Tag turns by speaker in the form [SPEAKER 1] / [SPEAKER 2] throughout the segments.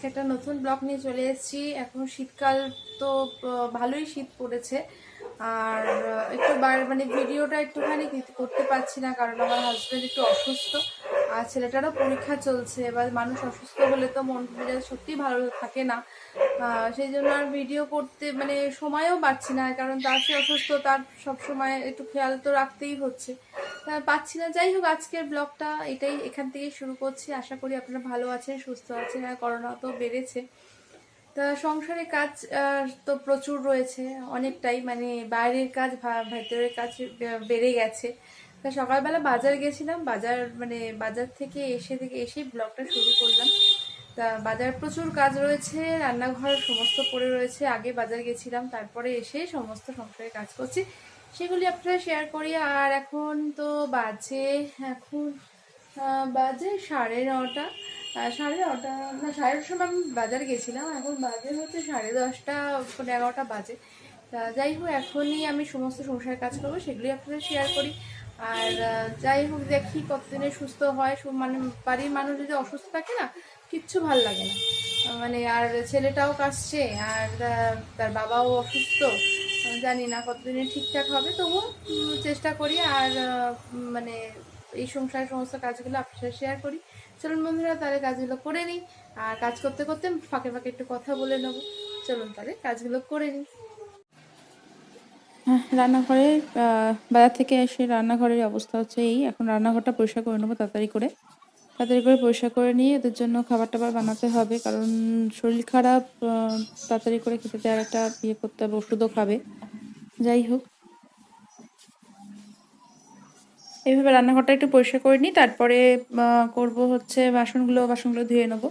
[SPEAKER 1] একটা নতুন ব্লগ নিয়ে চলে এসেছি। এখন শীতকাল তো ভালোই শীত পড়েছে, আর একটু মানে ভিডিওটা একটুখানি করতে পারছি না, কারণ আমার হাজব্যান্ড একটু অসুস্থ আর ছেলেটারও পরীক্ষা চলছে। এবার মানুষ অসুস্থ হলে তো মন মেজাজ সত্যিই ভালো থাকে না, সেই জন্য আর ভিডিও করতে মানে সময়ও পাচ্ছি না, কারণ তার সে অসুস্থ, তার সবসময় একটু খেয়াল তো রাখতেই হচ্ছে, পাচ্ছি না। যাই হোক, আজকের ব্লগটা এখান থেকেই শুরু করছি। আশা করি আপনারা ভালো আছেন, সুস্থ আছেন, আর করোনা তো বেড়েছে। তা সংসারে কাজ তো প্রচুর রয়েছে, অনেকটাই, মানে বাইরের কাজ ভেতরের কাজ বেড়ে গেছে। তা সকালবেলা বাজার গেছিলাম, বাজার থেকে এসেই ব্লগটা শুরু করলাম। তা বাজার প্রচুর কাজ রয়েছে, রান্নাঘর সমস্ত পড়ে রয়েছে। আগে বাজার গেছিলাম, তারপরে এসে সমস্ত সংসারের কাজ করছি, সেগুলি আপনারা শেয়ার করি। আর এখন তো বাজে 9:30, 9:30 না 9:30 সময় আমি বাজার গেছিলাম, এখন বাজে হচ্ছে 10:30, 11টা বাজে। তা যাই হোক, এখনই আমি সমস্ত সংসারের কাজ করবো, সেগুলি আপনারা শেয়ার করি। আর যাই হোক, দেখি কতদিনে সুস্থ হয়। মানে বাড়ির মানুষ যদি অসুস্থ থাকে না, কিচ্ছু ভাল লাগে না, মানে আর ছেলেটাও কাশছে, আর তার বাবাও অসুস্থ। জানি না কতদিনে ঠিকঠাক হবে, তবুও চেষ্টা করি। আর মানে এই সংসারের সমস্ত কাজগুলো আপনার শেয়ার করি। চলুন বন্ধুরা, তাহলে কাজগুলো করে নিই। আর কাজ করতে করতে ফাঁকে ফাঁকে একটু কথা বলে নেবো। চলুন তাহলে কাজগুলো করে নিই। রান্নাঘরে বাজার থেকে এসে রান্নাঘরের অবস্থা হচ্ছে এই। এখন রান্নাঘরটা পরিষ্কার করে নেবো তাড়াতাড়ি করে পরিষ্কার করে নিয়ে এদের জন্য খাবার টাবার বানাতে হবে, কারণ শরীর খারাপ, তাড়াতাড়ি করে খেতে দেওয়ার একটা ইয়ে করতে হবে, ওষুধও খাবে। যাই হোক, এইভাবে রান্নাঘরটা একটু পরিষ্কার করে নিই, তারপরে করব হচ্ছে বাসনগুলো ধুয়ে নেবো।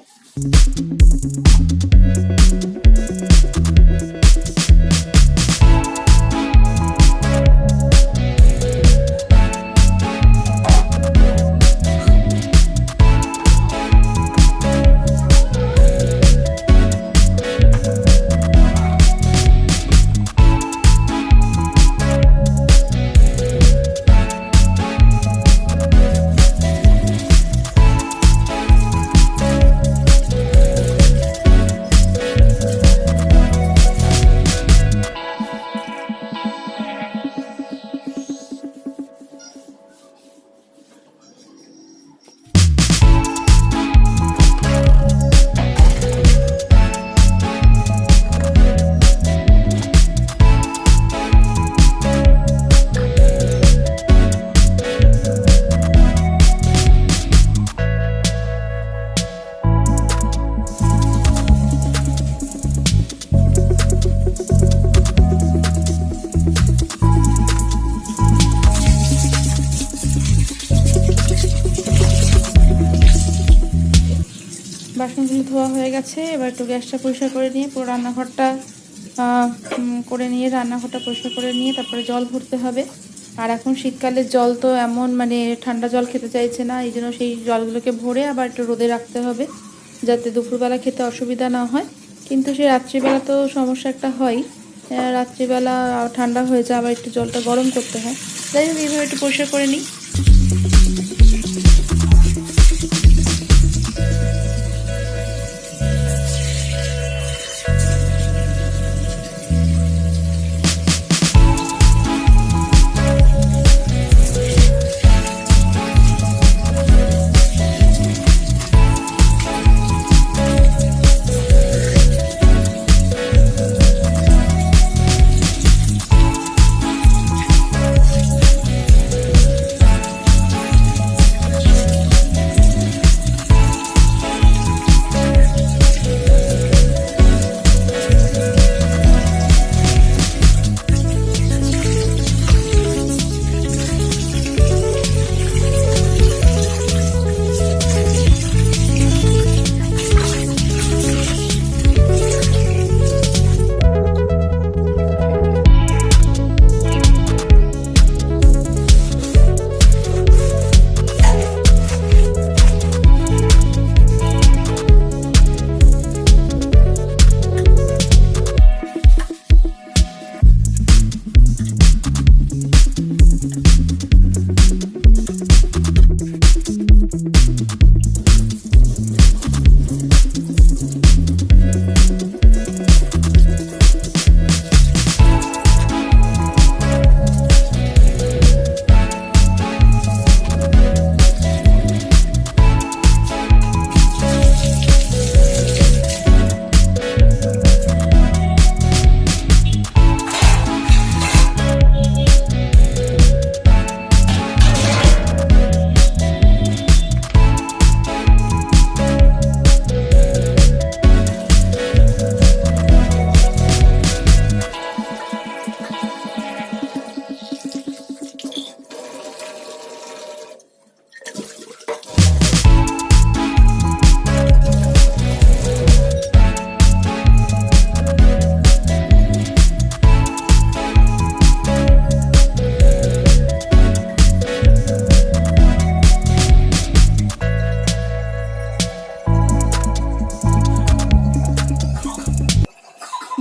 [SPEAKER 1] বাসনগুলো ধোয়া হয়ে গেছে, এবার একটু গ্যাসটা পরিষ্কার করে নিয়ে পুরো রান্নাঘরটা পরিষ্কার করে নিয়ে তারপরে জল ভরতে হবে। আর এখন শীতকালের জল তো এমন, মানে ঠান্ডা জল খেতে চাইছে না, এই জন্য সেই জলগুলোকে ভরে আবার একটু রোদে রাখতে হবে, যাতে দুপুরবেলা খেতে অসুবিধা না হয়। কিন্তু সেই রাত্রিবেলা তো সমস্যা একটা হয়, রাত্রিবেলা ঠান্ডা হয়ে যায়, আবার একটু জলটা গরম করতে হয়। যাই হোক, এইভাবে একটু পরিষ্কার করে নিই।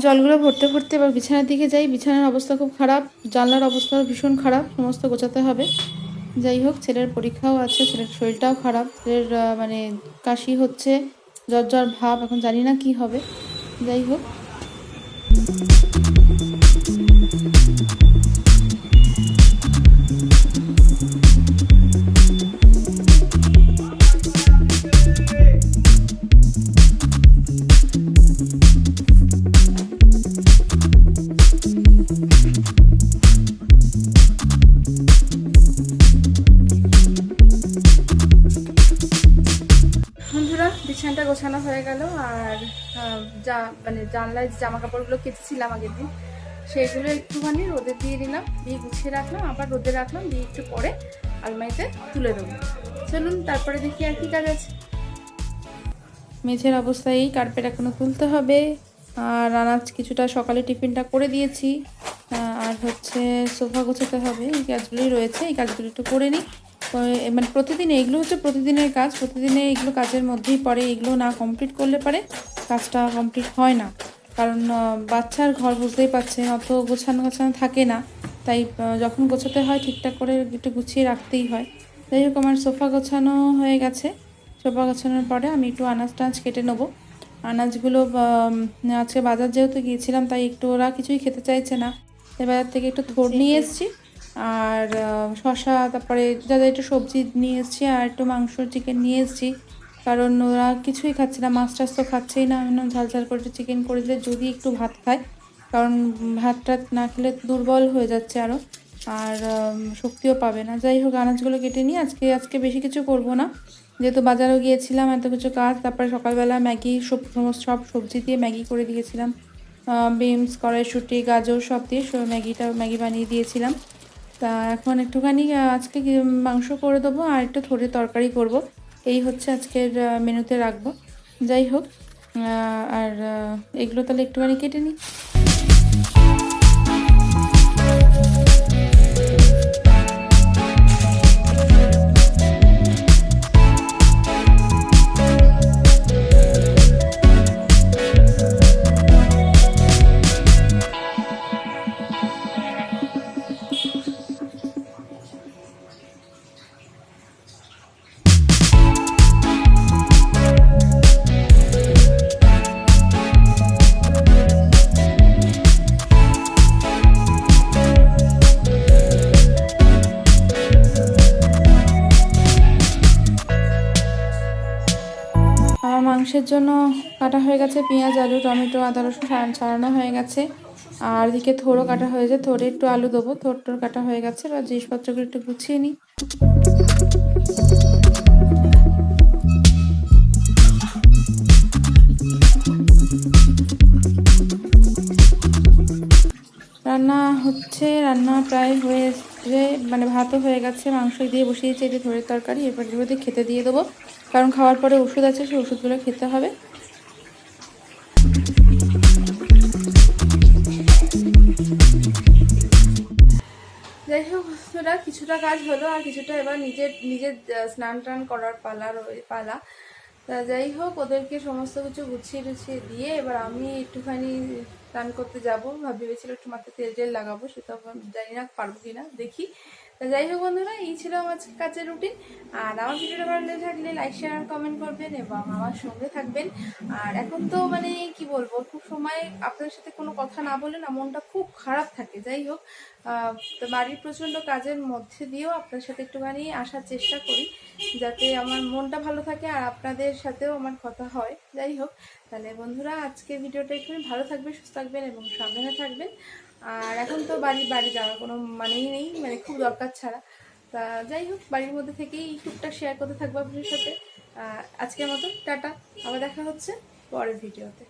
[SPEAKER 1] জলগুলো ভরতে ভরতে এবার বিছানার দিকে যাই। বিছানার অবস্থা খুব খারাপ, জানলার অবস্থা ভীষণ খারাপ, সমস্ত গোছাতে হবে। যাই হোক, ছেলের পরীক্ষাও আছে, ছেলের শরীরটাও খারাপ, ছেলের মানে কাশি হচ্ছে, জ্বর জ্বর ভাব, এখন জানি না কি হবে। যাই হোক, বন্ধুরা বিছানাটা গোছানো হয়ে গেল। আর মানে জানলায় জামা কাপড়গুলো কেচেছিলাম আগের দিন, সেইগুলো একটুখানি রোদে দিয়ে দিলাম, দিয়ে গুছিয়ে রাখলাম, আবার রোদে রাখলাম, দিয়ে একটু পরে আলমারিতে তুলে দেবো। চলুন তারপরে দেখি আর কি কাজ আছে। মেঝের অবস্থা এই, কার্পেট এখনো তুলতে হবে। আর আনাজ কিছুটা সকালে টিফিনটা করে দিয়েছি। আর হচ্ছে সোফা গোছাতে হবে, এই কাজগুলোই রয়েছে, এই কাজগুলো একটু করে নিই। মানে প্রতিদিন এগুলো হচ্ছে প্রতিদিনের কাজ, প্রতিদিনে এগুলো কাজের মধ্যেই পড়ে। এগুলো না কমপ্লিট করলে পারে কাজটা কমপ্লিট হয় না, কারণ বাচ্চার ঘর বুঝতেই পারছেন অত গোছানো থাকে না, তাই যখন গোছাতে হয় ঠিকঠাক করে একটু গুছিয়ে রাখতেই হয়। যাই হোক, আমার সোফা গোছানো হয়ে গেছে। সোফা গোছানোর পরে আমি একটু আনাজ টানাজ কেটে নেবো। আনাজগুলো আজকে বাজার যেহেতু গিয়েছিলাম, তাই একটু ওরা কিছুই খেতে চাইছে না, তাই বাজার থেকে একটু থোড় নিয়ে এসেছি, আর শশা, তারপরে যা যা একটু সবজি নিয়ে এসেছি, আর একটু মাংস চিকেন নিয়ে এসেছি, কারণ ওরা কিছুই খাচ্ছে না, মাছ টাছ তো খাচ্ছেই না। আমি ঝাল ঝাল করে চিকেন করে দিলে যদি একটু ভাত খায়, কারণ ভাতটা না খেলে দুর্বল হয়ে যাচ্ছে আরও, আর শক্তিও পাবে না। যাই হোক, আনাজগুলো কেটে নিই। আজকে বেশি কিছু করব না, যেহেতু বাজারেও গিয়েছিলাম, এত কিছু কাজ। তারপরে সকালবেলা ম্যাগি সব সবজি দিয়ে ম্যাগি করে দিয়েছিলাম, বিনস, কড়াইশুঁটি, গাজর সব দিয়ে ম্যাগি বানিয়ে দিয়েছিলাম। তা এখন একটুখানি আজকে মাংস করে দেবো, আর একটু থোড়ে তরকারি করব, এই হচ্ছে আজকের মেনুতে রাখবো। যাই হোক, আর এগুলো তাহলে একটুখানি কেটে নিই। মাংসের জন্য কাটা হয়ে গেছে পেঁয়াজ, আলু, টমেটো, আদা, রসুন ছাড়ানো হয়ে গেছে। আর এদিকে থোড়ও কাটা হয়েছে, থোড়ে একটু আলু দেবো, থোড় কাটা হয়ে গেছে। এবার জিনিসপত্রগুলো একটু গুছিয়ে নিই। রান্না প্রায় হয়ে এসে, মানে ভাতও হয়ে গেছে, মাংস দিয়ে বসিয়েছি, এটি থোড়ের তরকারি। এরপর এগুলোতে খেতে দিয়ে দেবো, কারণ খাওয়ার পরে ওষুধ আছে, সেই ওষুধগুলো খেতে হবে। যাই হোক বন্ধুরা, কিছুটা কাজ হলো, আর কিছুটা এবার নিজের স্নান টান করার পালা। তা যাই হোক, ওদেরকে সমস্ত কিছু গুছিয়ে টুছিয়ে দিয়ে এবার আমি একটুখানি স্নান করতে যাবো। ভেবেছিল একটু মাথায় তেল জেল লাগাবো, সেটা জানি না পারবো কি না, দেখি। তা যাই হোক বন্ধুরা, এই ছিল আমার কাজের রুটিন। আর আমার ভিডিওটা ভালো থাকলে লাইক, শেয়ার, কমেন্ট করবেন এবং আমার সঙ্গে থাকবেন। আর এখন তো মানে কি বলবো, খুব সময় আপনাদের সাথে কোনো কথা না বলে না মনটা খুব খারাপ থাকে। যাই হোক, তো বাড়ির প্রচণ্ড কাজের মধ্যে দিয়েও আপনার সাথে একটুখানি আসার চেষ্টা করি, যাতে আমার মনটা ভালো থাকে আর আপনাদের সাথেও আমার কথা হয়। যাই হোক, তাহলে বন্ধুরা, আজকের ভিডিওটা একটু ভালো থাকবেন, সুস্থ থাকবেন এবং সাবধানে থাকবেন। আর এখন তো বাড়ি যাওয়ার কোনো মানেই নেই, মানে খুব দরকার ছাড়া। তা যাই হোক, বাড়ির মধ্যে থেকেই টুকটাক শেয়ার করতে থাকবো আপনাদের সাথে। আজকের মতো টাটা, আবার দেখা হচ্ছে পরের ভিডিওতে।